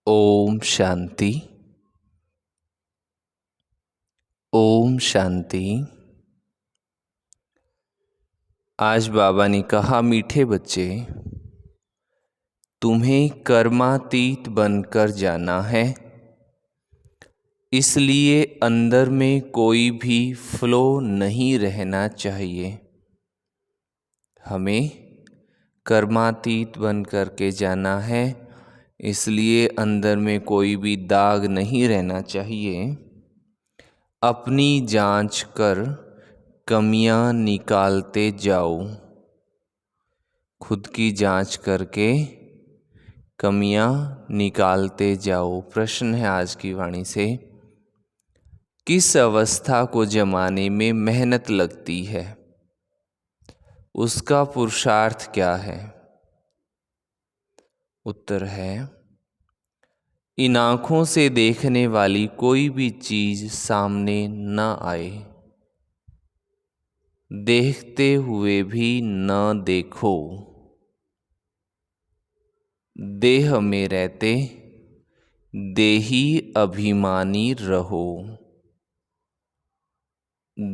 ओम शांति। ओम शांति। आज बाबा ने कहा, मीठे बच्चे, तुम्हें कर्मातीत बनकर जाना है। इसलिए अंदर में कोई भी फ्लो नहीं रहना चाहिए। हमें कर्मातीत बन कर के जाना है, इसलिए अंदर में कोई भी दाग नहीं रहना चाहिए। अपनी जांच कर कमियां निकालते जाओ। खुद की जांच करके कमियां निकालते जाओ। प्रश्न है आज की वाणी से, किस अवस्था को जमाने में मेहनत लगती है? उसका पुरुषार्थ क्या है? उत्तर है, इन आँखों से देखने वाली कोई भी चीज सामने न आए। देखते हुए भी न देखो। देह में रहते देही अभिमानी रहो।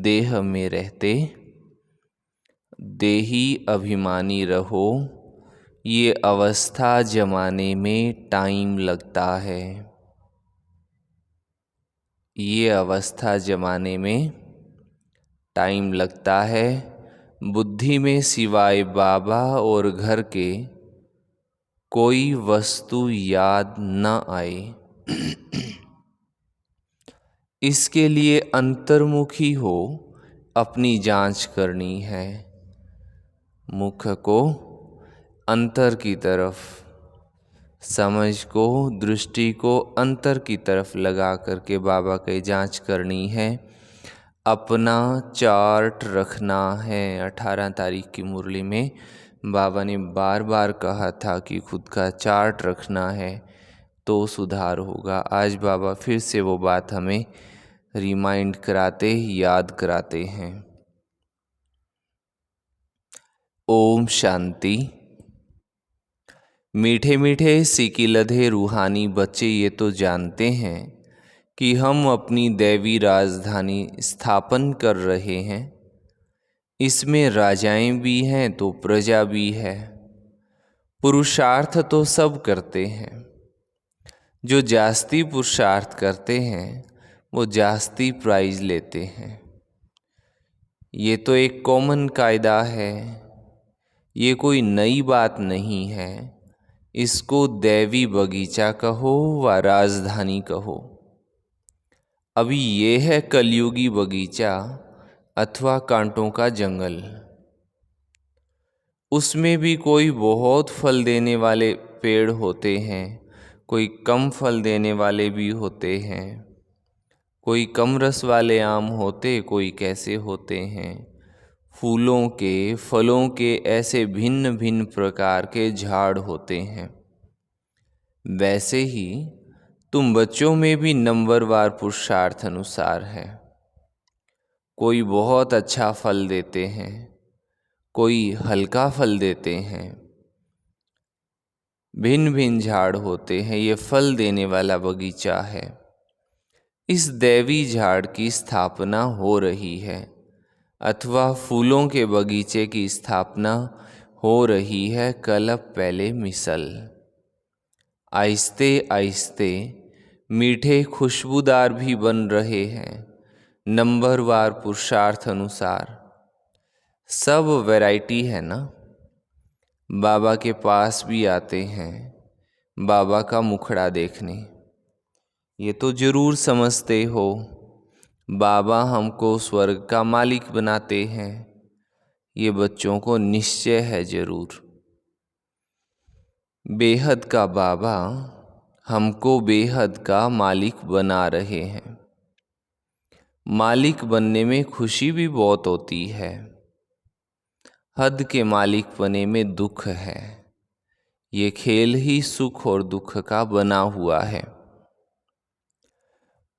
देह में रहते देही अभिमानी रहो। ये अवस्था जमाने में टाइम लगता है। ये अवस्था जमाने में टाइम लगता है। बुद्धि में सिवाय बाबा और घर के कोई वस्तु याद न आए। इसके लिए अंतर्मुखी हो अपनी जांच करनी है। मुख को अंतर की तरफ, समझ को, दृष्टि को अंतर की तरफ लगा करके बाबा की जांच करनी है। अपना चार्ट रखना है। 18 तारीख की मुरली में बाबा ने बार बार कहा था कि खुद का चार्ट रखना है तो सुधार होगा। आज बाबा फिर से वो बात हमें रिमाइंड कराते, याद कराते हैं। ओम शांति। मीठे मीठे सिकिलधे रूहानी बच्चे ये तो जानते हैं कि हम अपनी दैवी राजधानी स्थापन कर रहे हैं। इसमें राजाएं भी हैं तो प्रजा भी है। पुरुषार्थ तो सब करते हैं। जो जास्ती पुरुषार्थ करते हैं वो जास्ती प्राइज लेते हैं। ये तो एक कॉमन कायदा है। ये कोई नई बात नहीं है। इसको दैवी बगीचा कहो व राजधानी कहो। अभी ये है कलयुगी बगीचा अथवा कांटों का जंगल। उसमें भी कोई बहुत फल देने वाले पेड़ होते हैं, कोई कम फल देने वाले भी होते हैं। कोई कम रस वाले आम होते, कोई कैसे होते हैं। फूलों के, फलों के ऐसे भिन्न भिन्न प्रकार के झाड़ होते हैं। वैसे ही तुम बच्चों में भी नंबरवार पुरुषार्थ अनुसार है। कोई बहुत अच्छा फल देते हैं, कोई हल्का फल देते हैं। भिन्न भिन्न झाड़ होते हैं। ये फल देने वाला बगीचा है। इस दैवी झाड़ की स्थापना हो रही है अथवा फूलों के बगीचे की स्थापना हो रही है। कल्प पहले मिसल। आहिस्ते आहिस्ते मीठे खुशबूदार भी बन रहे हैं। नंबरवार पुरुषार्थ अनुसार सब वैरायटी है ना। बाबा के पास भी आते हैं बाबा का मुखड़ा देखने। ये तो जरूर समझते हो बाबा हमको स्वर्ग का मालिक बनाते हैं। ये बच्चों को निश्चय है जरूर। बेहद का बाबा हमको बेहद का मालिक बना रहे हैं। मालिक बनने में खुशी भी बहुत होती है। हद के मालिक बने में दुख है। ये खेल ही सुख और दुख का बना हुआ है।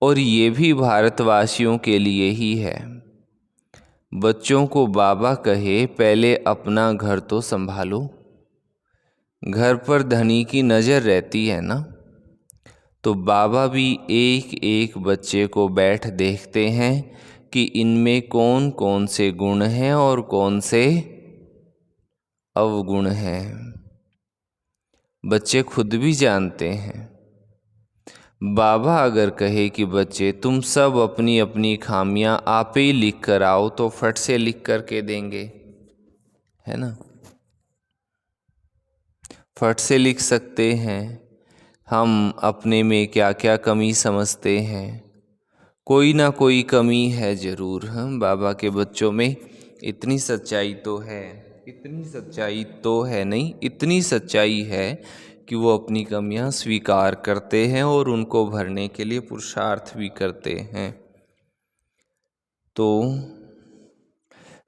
और ये भी भारतवासियों के लिए ही है। बच्चों को बाबा कहे, पहले अपना घर तो संभालो। घर पर धनी की नज़र रहती है ना। तो बाबा भी एक एक बच्चे को बैठ देखते हैं कि इनमें कौन कौन से गुण हैं और कौन से अवगुण हैं। बच्चे खुद भी जानते हैं। बाबा अगर कहे कि बच्चे तुम सब अपनी अपनी खामियां आप ही लिख कर आओ, तो फट से लिख कर के देंगे, है ना। फट से लिख सकते हैं। हम अपने में क्या क्या कमी समझते हैं, कोई ना कोई कमी है ज़रूर। हम बाबा के बच्चों में इतनी सच्चाई तो है, इतनी सच्चाई तो है नहीं, इतनी सच्चाई है कि वो अपनी कमियां स्वीकार करते हैं और उनको भरने के लिए पुरुषार्थ भी करते हैं। तो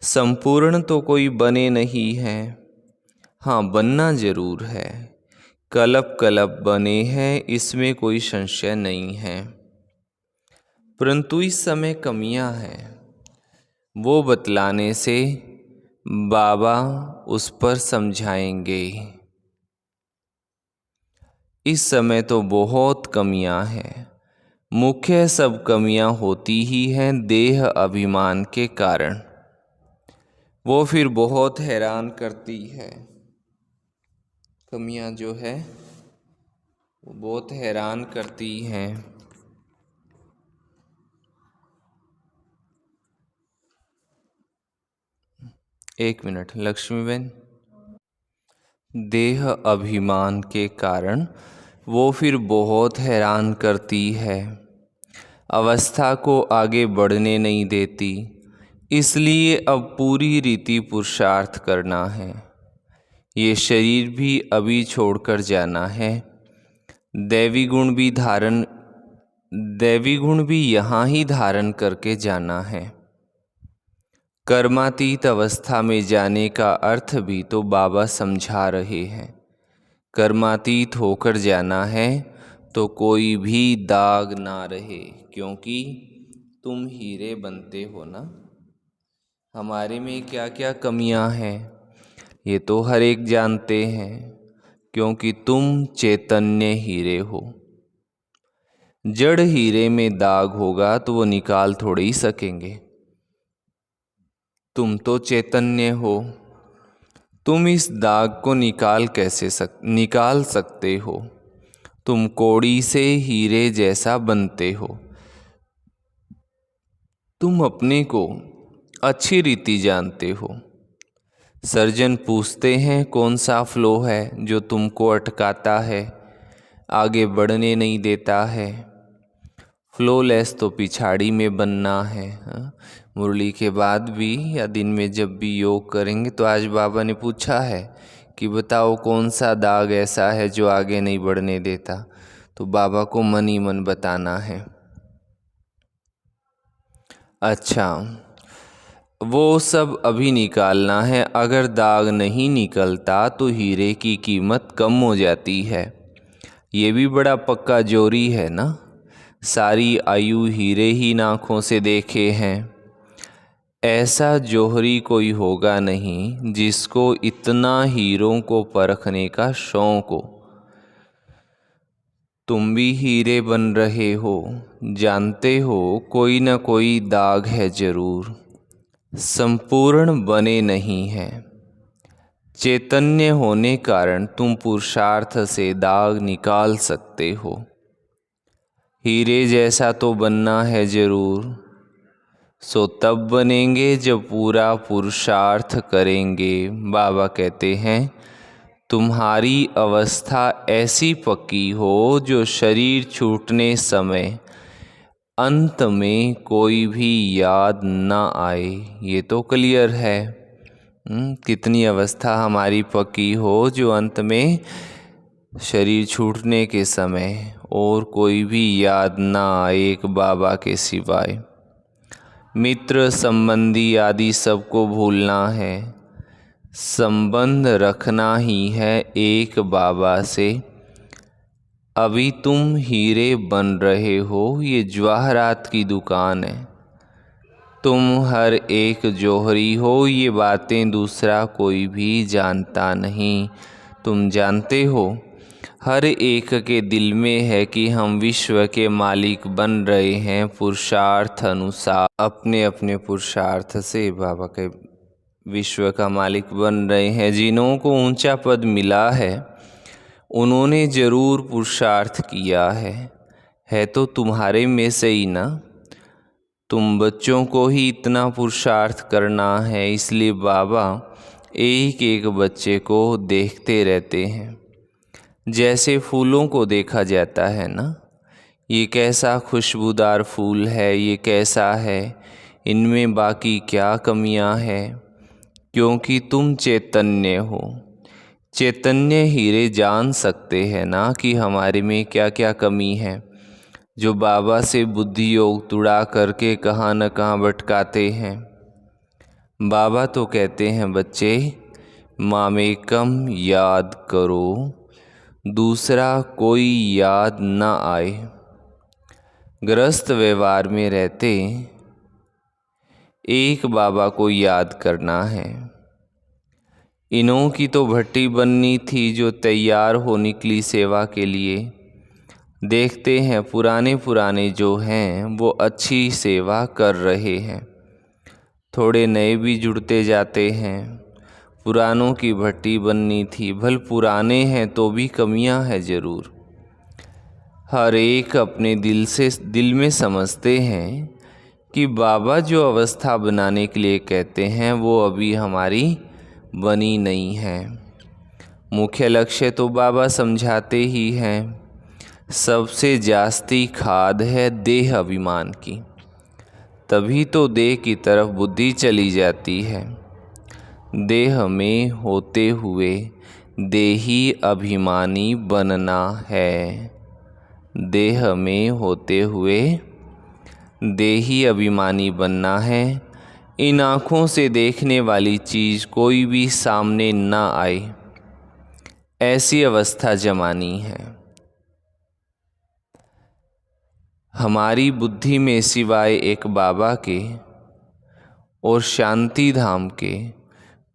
संपूर्ण तो कोई बने नहीं है, हाँ बनना ज़रूर है। कल्प कल्प बने हैं, इसमें कोई संशय नहीं है। परंतु इस समय कमियां हैं, वो बतलाने से बाबा उस पर समझाएंगे। इस समय तो बहुत कमियां हैं। मुख्य सब कमियां होती ही हैं देह अभिमान के कारण। वो फिर बहुत हैरान करती है। कमियां जो है वो बहुत हैरान करती हैं। एक मिनट लक्ष्मीबेन। देह अभिमान के कारण वो फिर बहुत हैरान करती है, अवस्था को आगे बढ़ने नहीं देती। इसलिए अब पूरी रीति पुरुषार्थ करना है। ये शरीर भी अभी छोड़कर जाना है। दैवी गुण भी यहाँ ही धारण करके जाना है। कर्मातीत अवस्था में जाने का अर्थ भी तो बाबा समझा रहे हैं। कर्मातीत होकर जाना है तो कोई भी दाग ना रहे, क्योंकि तुम हीरे बनते हो ना। हमारे में क्या क्या कमियां हैं ये तो हर एक जानते हैं, क्योंकि तुम चैतन्य हीरे हो। जड़ हीरे में दाग होगा तो वो निकाल थोड़े ही सकेंगे। तुम तो चैतन्य हो, तुम इस दाग को निकाल सकते हो। तुम कौड़ी से हीरे जैसा बनते हो। तुम अपने को अच्छी रीति जानते हो। सर्जन पूछते हैं कौन सा फ्लो है जो तुमको अटकाता है, आगे बढ़ने नहीं देता है। फ्लोलेस तो पिछाड़ी में बनना है। मुरली के बाद भी या दिन में जब भी योग करेंगे तो आज बाबा ने पूछा है कि बताओ कौन सा दाग ऐसा है जो आगे नहीं बढ़ने देता। तो बाबा को मन ही मन बताना है। अच्छा, वो सब अभी निकालना है। अगर दाग नहीं निकलता तो हीरे की कीमत कम हो जाती है। ये भी बड़ा पक्का जोरी है ना। सारी आयु हीरे ही आँखों से देखे हैं। ऐसा जोहरी कोई होगा नहीं जिसको इतना हीरों को परखने का शौक हो। तुम भी हीरे बन रहे हो, जानते हो कोई न कोई दाग है जरूर। संपूर्ण बने नहीं हैं। चैतन्य होने कारण तुम पुरुषार्थ से दाग निकाल सकते हो। हीरे जैसा तो बनना है जरूर। सो तब बनेंगे जब पूरा पुरुषार्थ करेंगे। बाबा कहते हैं तुम्हारी अवस्था ऐसी पक्की हो जो शरीर छूटने समय अंत में कोई भी याद ना आए। ये तो क्लियर है। कितनी अवस्था हमारी पक्की हो जो अंत में शरीर छूटने के समय और कोई भी याद ना आए एक बाबा के सिवाय। मित्र संबंधी आदि सबको भूलना है। संबंध रखना ही है एक बाबा से। अभी तुम हीरे बन रहे हो, ये जवाहरात की दुकान है। तुम हर एक जौहरी हो, ये बातें दूसरा कोई भी जानता नहीं। तुम जानते हो हर एक के दिल में है कि हम विश्व के मालिक बन रहे हैं पुरुषार्थ अनुसार। अपने अपने पुरुषार्थ से बाबा के विश्व का मालिक बन रहे हैं। जिन्हों को ऊंचा पद मिला है उन्होंने जरूर पुरुषार्थ किया है तो तुम्हारे में से ही ना। तुम बच्चों को ही इतना पुरुषार्थ करना है, इसलिए बाबा एक एक बच्चे को देखते रहते हैं। जैसे फूलों को देखा जाता है ना, ये कैसा खुशबूदार फूल है, ये कैसा है, इनमें बाकी क्या कमियां हैं। क्योंकि तुम चैतन्य हो, चैतन्य हीरे जान सकते हैं ना कि हमारे में क्या क्या कमी है, जो बाबा से बुद्धि योग तुड़ा करके कहाँ न कहाँ भटकाते हैं। बाबा तो कहते हैं बच्चे मामेकम याद करो, दूसरा कोई याद न आए। गृहस्थ व्यवहार में रहते एक बाबा को याद करना है। इन्हों की तो भट्टी बननी थी जो तैयार हो निकली सेवा के लिए। देखते हैं पुराने पुराने जो हैं वो अच्छी सेवा कर रहे हैं, थोड़े नए भी जुड़ते जाते हैं। पुरानों की भट्टी बननी थी, भल पुराने हैं तो भी कमियां हैं ज़रूर। हर एक अपने दिल में समझते हैं कि बाबा जो अवस्था बनाने के लिए कहते हैं वो अभी हमारी बनी नहीं है। मुख्य लक्ष्य तो बाबा समझाते ही हैं। सबसे जास्ती खाद है देह अभिमान की, तभी तो देह की तरफ बुद्धि चली जाती है। देह में होते हुए देही अभिमानी बनना है। देह में होते हुए देही अभिमानी बनना है। इन आँखों से देखने वाली चीज़ कोई भी सामने ना आए, ऐसी अवस्था जमानी है। हमारी बुद्धि में सिवाय एक बाबा के और शांति धाम के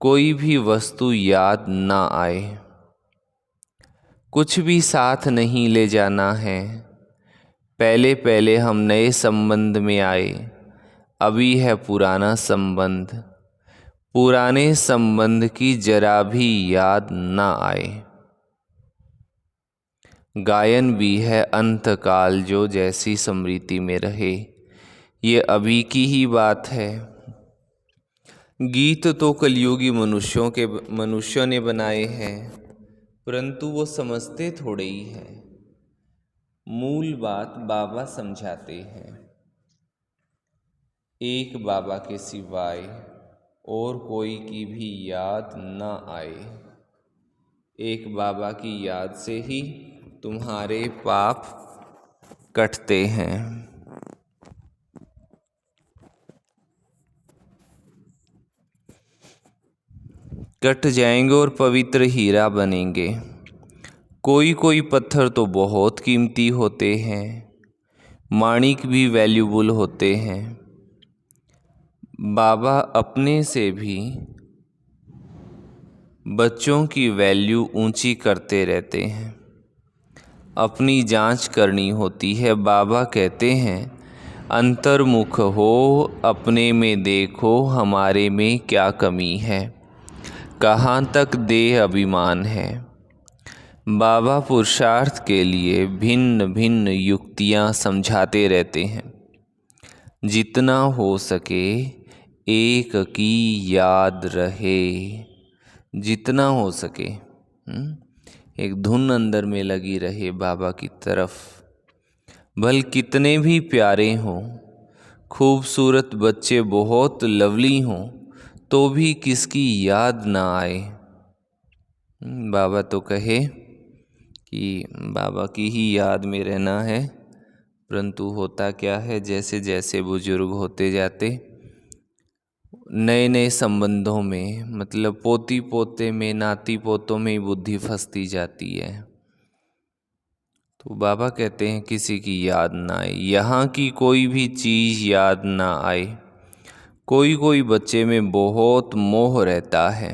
कोई भी वस्तु याद ना आए। कुछ भी साथ नहीं ले जाना है। पहले पहले हम नए संबंध में आए, अभी है पुराना संबंध। पुराने संबंध की जरा भी याद ना आए। गायन भी है अंतकाल जो जैसी स्मृति में रहे, ये अभी की ही बात है। गीत तो कलयुगी मनुष्यों ने बनाए हैं, परंतु वो समझते थोड़े ही हैं। मूल बात बाबा समझाते हैं। एक बाबा के सिवाय और कोई की भी याद न आए। एक बाबा की याद से ही तुम्हारे पाप कटते हैं। कट जाएंगे और पवित्र हीरा बनेंगे। कोई कोई पत्थर तो बहुत कीमती होते हैं, माणिक भी वैल्यूबल होते हैं। बाबा अपने से भी बच्चों की वैल्यू ऊंची करते रहते हैं। अपनी जांच करनी होती है। बाबा कहते हैं अंतर्मुख हो, अपने में देखो हमारे में क्या कमी है, कहाँ तक देह अभिमान है। बाबा पुरुषार्थ के लिए भिन्न भिन्न युक्तियाँ समझाते रहते हैं। जितना हो सके एक की याद रहे, जितना हो सके एक धुन अंदर में लगी रहे बाबा की तरफ। भल कितने भी प्यारे हों, खूबसूरत बच्चे बहुत लवली हों, तो भी किसकी याद ना आए। बाबा तो कहे कि बाबा की ही याद में रहना है, परंतु होता क्या है, जैसे जैसे बुजुर्ग होते जाते नए नए संबंधों में, मतलब पोती पोते में, नाती पोतों में बुद्धि फंसती जाती है। तो बाबा कहते हैं किसी की याद ना आए, यहाँ की कोई भी चीज़ याद ना आए। कोई कोई बच्चे में बहुत मोह रहता है।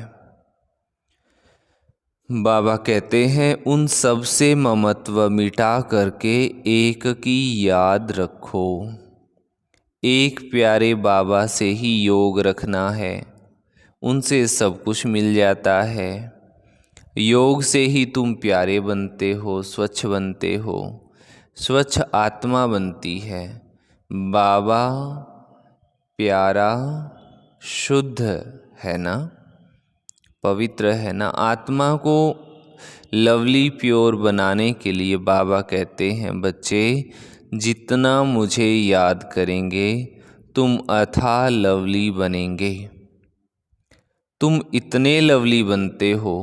बाबा कहते हैं उन सब से ममत्व मिटा करके एक की याद रखो। एक प्यारे बाबा से ही योग रखना है, उनसे सब कुछ मिल जाता है। योग से ही तुम प्यारे बनते हो, स्वच्छ बनते हो, स्वच्छ आत्मा बनती है। बाबा प्यारा शुद्ध है ना, पवित्र है ना। आत्मा को लवली प्योर बनाने के लिए बाबा कहते हैं बच्चे जितना मुझे याद करेंगे तुम अथाह लवली बनेंगे। तुम इतने लवली बनते हो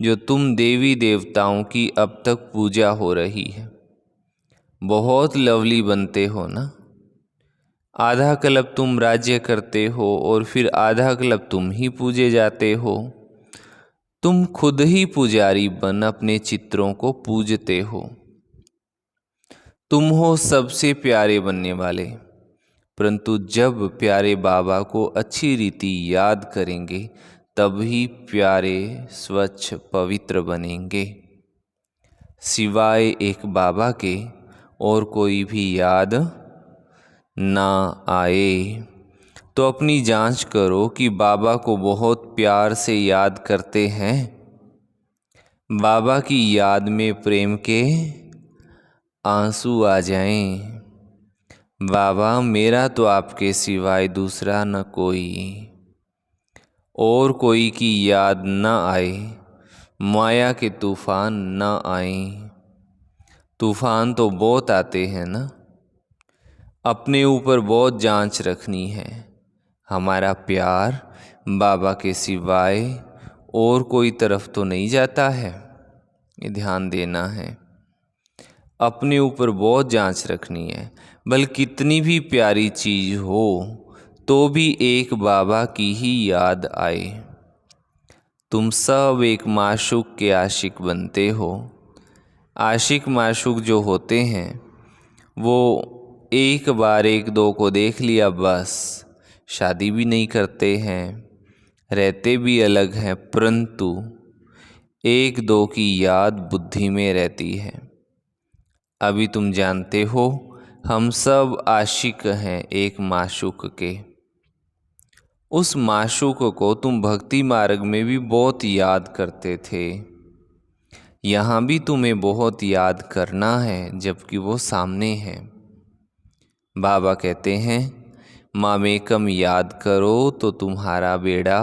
जो तुम देवी देवताओं की अब तक पूजा हो रही है। बहुत लवली बनते हो ना। आधा कल्प तुम राज्य करते हो और फिर आधा कल्प तुम ही पूजे जाते हो। तुम खुद ही पुजारी बन अपने चित्रों को पूजते हो। तुम हो सबसे प्यारे बनने वाले। परंतु जब प्यारे बाबा को अच्छी रीति याद करेंगे तभी प्यारे स्वच्छ पवित्र बनेंगे। सिवाय एक बाबा के और कोई भी याद ना आए। तो अपनी जांच करो कि बाबा को बहुत प्यार से याद करते हैं। बाबा की याद में प्रेम के आंसू आ जाएं। बाबा मेरा तो आपके सिवाय दूसरा न कोई, और कोई की याद न आए, माया के तूफान न आए। तूफान तो बहुत आते हैं ना। अपने ऊपर बहुत जांच रखनी है। हमारा प्यार बाबा के सिवाय और कोई तरफ तो नहीं जाता है, ये ध्यान देना है। अपने ऊपर बहुत जांच रखनी है। बल्कि कितनी भी प्यारी चीज़ हो तो भी एक बाबा की ही याद आए। तुम सब एक माशूक के आशिक बनते हो। आशिक माशूक जो होते हैं वो एक बार एक दो को देख लिया बस, शादी भी नहीं करते हैं, रहते भी अलग हैं, परंतु एक दो की याद बुद्धि में रहती है। अभी तुम जानते हो हम सब आशिक हैं एक माशूक के। उस माशूक को तुम भक्ति मार्ग में भी बहुत याद करते थे। यहाँ भी तुम्हें बहुत याद करना है जबकि वो सामने है। बाबा कहते हैं मामेकम याद करो तो तुम्हारा बेड़ा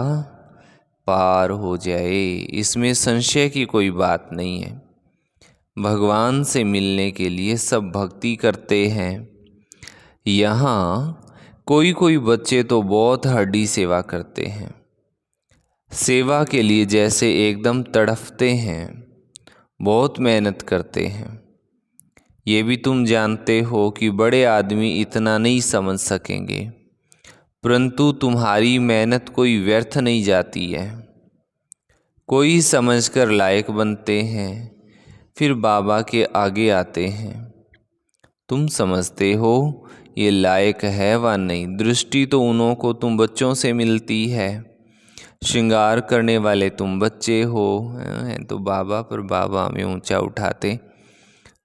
पार हो जाए। इसमें संशय की कोई बात नहीं है। भगवान से मिलने के लिए सब भक्ति करते हैं। यहाँ कोई कोई बच्चे तो बहुत हड्डी सेवा करते हैं। सेवा के लिए जैसे एकदम तड़फते हैं, बहुत मेहनत करते हैं। ये भी तुम जानते हो कि बड़े आदमी इतना नहीं समझ सकेंगे, परंतु तुम्हारी मेहनत कोई व्यर्थ नहीं जाती है। कोई समझकर लायक बनते हैं, फिर बाबा के आगे आते हैं। तुम समझते हो ये लायक है व नहीं। दृष्टि तो उन्हों को तुम बच्चों से मिलती है। श्रृंगार करने वाले तुम बच्चे हो, तो बाबा पर बाबा में ऊंचा उठाते।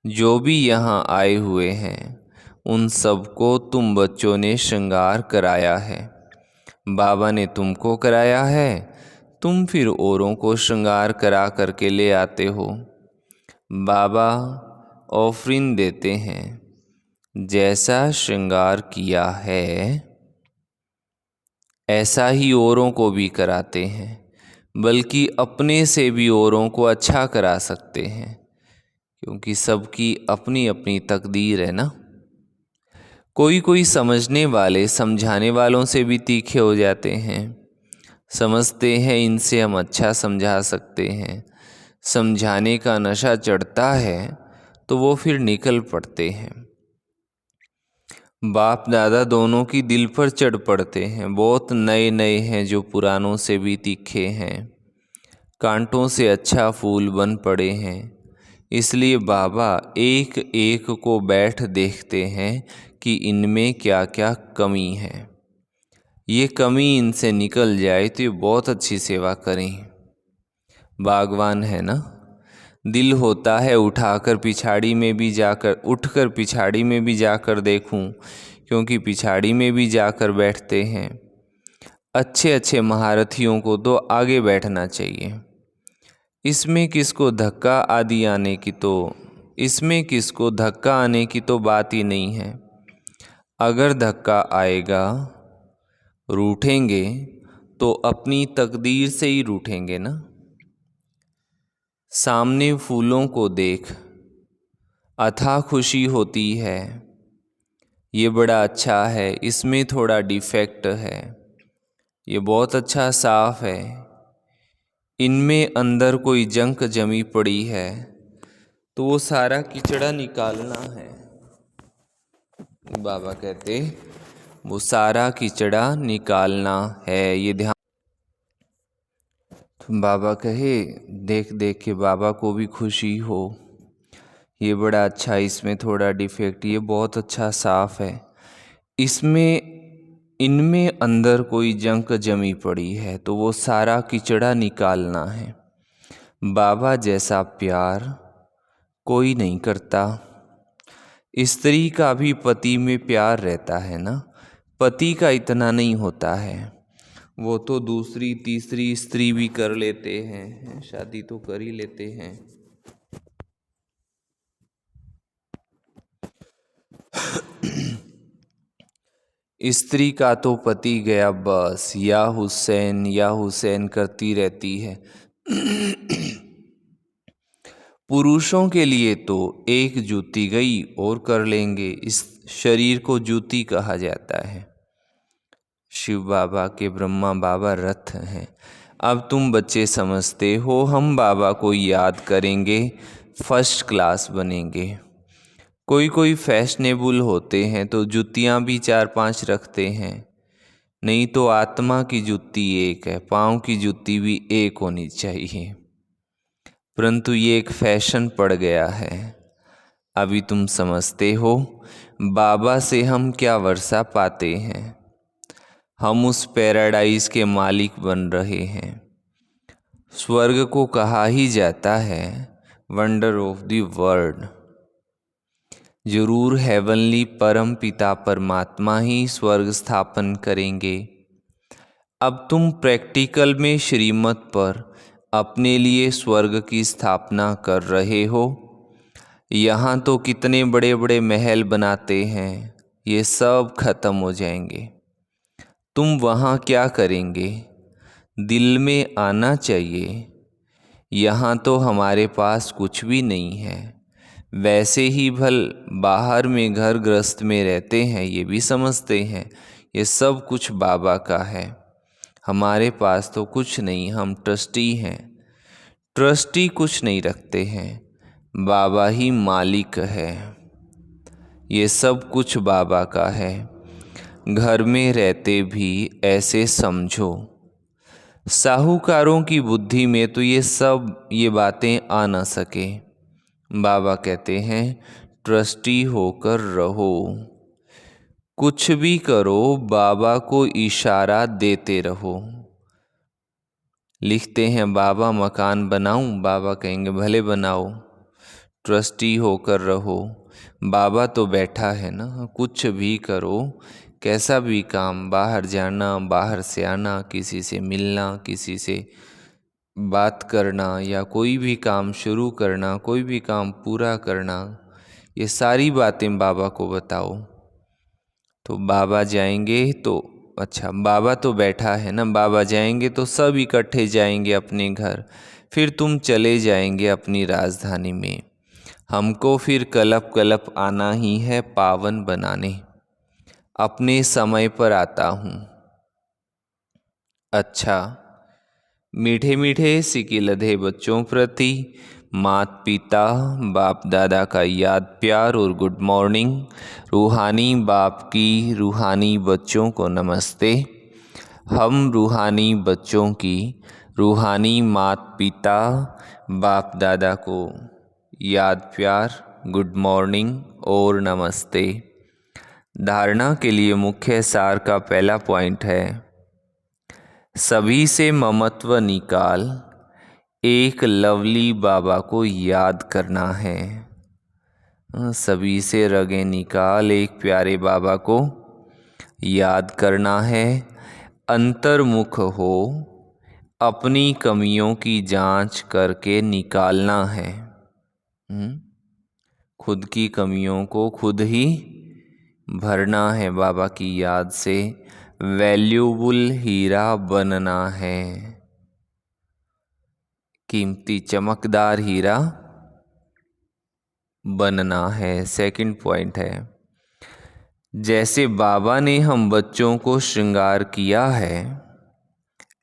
जो भी यहाँ आए हुए हैं उन सबको तुम बच्चों ने श्रृंगार कराया है। बाबा ने तुमको कराया है, तुम फिर औरों को श्रृंगार करा करके ले आते हो। बाबा ऑफरिंग देते हैं, जैसा श्रृंगार किया है ऐसा ही औरों को भी कराते हैं, बल्कि अपने से भी औरों को अच्छा करा सकते हैं, क्योंकि सबकी अपनी अपनी तकदीर है ना। कोई कोई समझने वाले समझाने वालों से भी तीखे हो जाते हैं। समझते हैं इनसे हम अच्छा समझा सकते हैं। समझाने का नशा चढ़ता है तो वो फिर निकल पड़ते हैं। बाप दादा दोनों की दिल पर चढ़ पड़ते हैं। बहुत नए नए हैं जो पुरानों से भी तीखे हैं। कांटों से अच्छा फूल बन पड़े हैं। इसलिए बाबा एक एक को बैठ देखते हैं कि इनमें क्या क्या कमी है। ये कमी इनसे निकल जाए तो ये बहुत अच्छी सेवा करें। बागवान है ना। दिल होता है उठकर पिछाड़ी में भी जाकर देखूं, क्योंकि पिछाड़ी में भी जाकर बैठते हैं। अच्छे अच्छे महारथियों को तो आगे बैठना चाहिए। इसमें किसको धक्का आने की तो बात ही नहीं है। अगर धक्का आएगा, रूठेंगे तो अपनी तकदीर से ही रूठेंगे ना। सामने फूलों को देख अथाह खुशी होती है। ये बड़ा अच्छा है, इसमें थोड़ा डिफेक्ट है। ये बहुत अच्छा साफ है, इनमें अंदर कोई जंक जमी पड़ी है, तो वो सारा कीचड़ा निकालना है। बाबा कहते वो सारा कीचड़ा निकालना है, ये ध्यान। बाबा कहे देख देख के बाबा को भी खुशी हो। ये बड़ा अच्छा, इसमें थोड़ा डिफेक्ट, ये बहुत अच्छा साफ है, इनमें अंदर कोई जंक जमी पड़ी है, तो वो सारा कीचड़ा निकालना है। बाबा जैसा प्यार कोई नहीं करता। स्त्री का भी पति में प्यार रहता है ना, पति का इतना नहीं होता है। वो तो दूसरी तीसरी स्त्री भी कर लेते हैं, शादी तो कर ही लेते हैं। स्त्री का तो पति गया बस, या हुसैन करती रहती है। पुरुषों के लिए तो एक जूती गई और कर लेंगे, इस शरीर को जूती कहा जाता है। शिव बाबा के ब्रह्मा बाबा रथ हैं। अब तुम बच्चे समझते हो, हम बाबा को याद करेंगे, फर्स्ट क्लास बनेंगे। कोई फैशनेबल होते हैं तो जूतियाँ भी 4-5 रखते हैं, नहीं तो आत्मा की जूती एक है, पाँव की जूती भी एक होनी चाहिए। परंतु ये एक फैशन पड़ गया है। अभी तुम समझते हो बाबा से हम क्या वर्षा पाते हैं। हम उस पैराडाइज के मालिक बन रहे हैं। स्वर्ग को कहा ही जाता है वंडर ऑफ द वर्ल्ड। जरूर हेवनली परम पिता परमात्मा ही स्वर्ग स्थापन करेंगे। अब तुम प्रैक्टिकल में श्रीमत पर अपने लिए स्वर्ग की स्थापना कर रहे हो। यहाँ तो कितने बड़े बड़े महल बनाते हैं, ये सब खत्म हो जाएंगे। तुम वहाँ क्या करेंगे? दिल में आना चाहिए। यहाँ तो हमारे पास कुछ भी नहीं है। वैसे ही भल बाहर में घर गृहस्थ में रहते हैं, ये भी समझते हैं ये सब कुछ बाबा का है। हमारे पास तो कुछ नहीं, हम ट्रस्टी हैं। ट्रस्टी कुछ नहीं रखते हैं, बाबा ही मालिक है। ये सब कुछ बाबा का है। घर में रहते भी ऐसे समझो। साहूकारों की बुद्धि में तो ये बातें आ ना सके। बाबा कहते हैं ट्रस्टी होकर रहो, कुछ भी करो बाबा को इशारा देते रहो। लिखते हैं बाबा मकान बनाऊं, बाबा कहेंगे भले बनाओ। ट्रस्टी होकर रहो, बाबा तो बैठा है ना। कुछ भी करो, कैसा भी काम, बाहर जाना, बाहर से आना, किसी से मिलना, किसी से बात करना, या कोई भी काम शुरू करना, कोई भी काम पूरा करना, ये सारी बातें बाबा को बताओ। तो बाबा जाएंगे तो अच्छा, बाबा तो बैठा है ना, बाबा जाएंगे तो सब इकट्ठे जाएंगे अपने घर, फिर तुम चले जाएंगे अपनी राजधानी में। हमको फिर कलप कलप आना ही है पावन बनाने। अपने समय पर आता हूँ। अच्छा, मीठे मीठे सिके लधे बच्चों प्रति माता पिता बाप दादा का याद प्यार और गुड मॉर्निंग। रूहानी बाप की रूहानी बच्चों को नमस्ते। हम रूहानी बच्चों की रूहानी माता पिता बाप दादा को याद प्यार, गुड मॉर्निंग और नमस्ते। धारणा के लिए मुख्य सार का पहला पॉइंट है, सभी से ममत्व निकाल, एक लवली बाबा को याद करना है। सभी से रगें निकाल एक प्यारे बाबा को याद करना है। अंतर्मुख हो अपनी कमियों की जांच करके निकालना है। खुद की कमियों को खुद ही भरना है। बाबा की याद से वैल्यूबल हीरा बनना है। कीमती चमकदार हीरा बनना है। सेकंड पॉइंट है, जैसे बाबा ने हम बच्चों को श्रृंगार किया है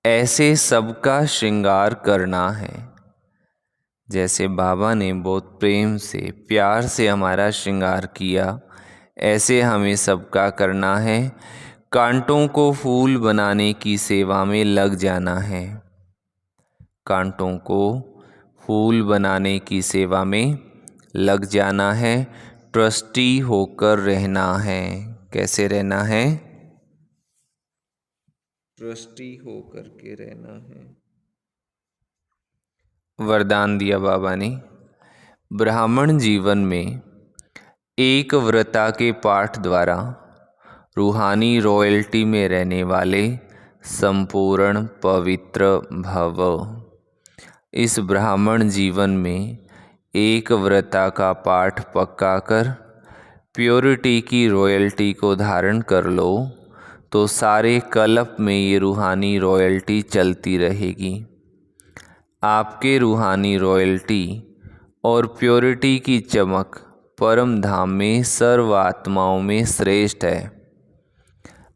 ऐसे सबका श्रृंगार करना है। जैसे बाबा ने बहुत प्रेम से प्यार से हमारा श्रृंगार किया ऐसे हमें सबका करना है। कांटों को फूल बनाने की सेवा में लग जाना है। कांटों को फूल बनाने की सेवा में लग जाना है। ट्रस्टी होकर रहना है। कैसे रहना है? ट्रस्टी होकर के रहना है। वरदान दिया बाबा ने, ब्राह्मण जीवन में एक व्रता के पाठ द्वारा रूहानी रॉयल्टी में रहने वाले संपूर्ण पवित्र भव। इस ब्राह्मण जीवन में एक व्रता का पाठ पक्का कर प्योरिटी की रॉयल्टी को धारण कर लो तो सारे कल्प में ये रूहानी रॉयल्टी चलती रहेगी। आपके रूहानी रॉयल्टी और प्योरिटी की चमक परम धाम में सर्व आत्माओं में श्रेष्ठ है।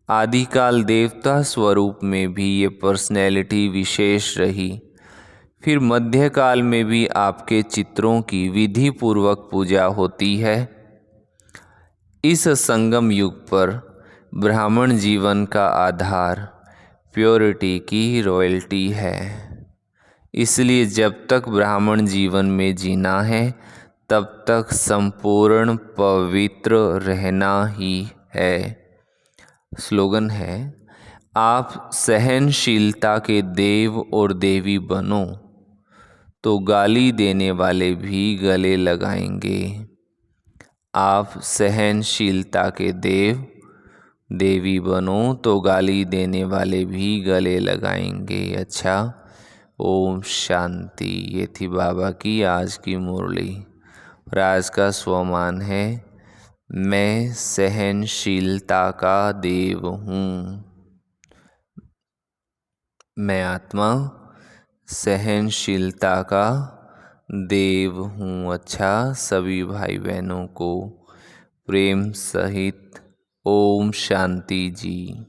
आदिकाल देवता स्वरूप में भी ये पर्सनैलिटी विशेष रही। फिर मध्यकाल में भी आपके चित्रों की विधि पूर्वक पूजा होती है। इस संगम युग पर ब्राह्मण जीवन का आधार प्योरिटी की रॉयल्टी है। इसलिए जब तक ब्राह्मण जीवन में जीना है तब तक संपूर्ण पवित्र रहना ही है। स्लोगन है, आप सहनशीलता के देव और देवी बनो तो गाली देने वाले भी गले लगाएंगे। आप सहनशीलता के देव देवी बनो तो गाली देने वाले भी गले लगाएंगे। अच्छा, ओम शांति। ये थी बाबा की आज की मुरली और आज का स्वमान है, मैं सहनशीलता का देव हूँ। मैं आत्मा सहनशीलता का देव हूँ। अच्छा, सभी भाई बहनों को प्रेम सहित ओम शांति जी।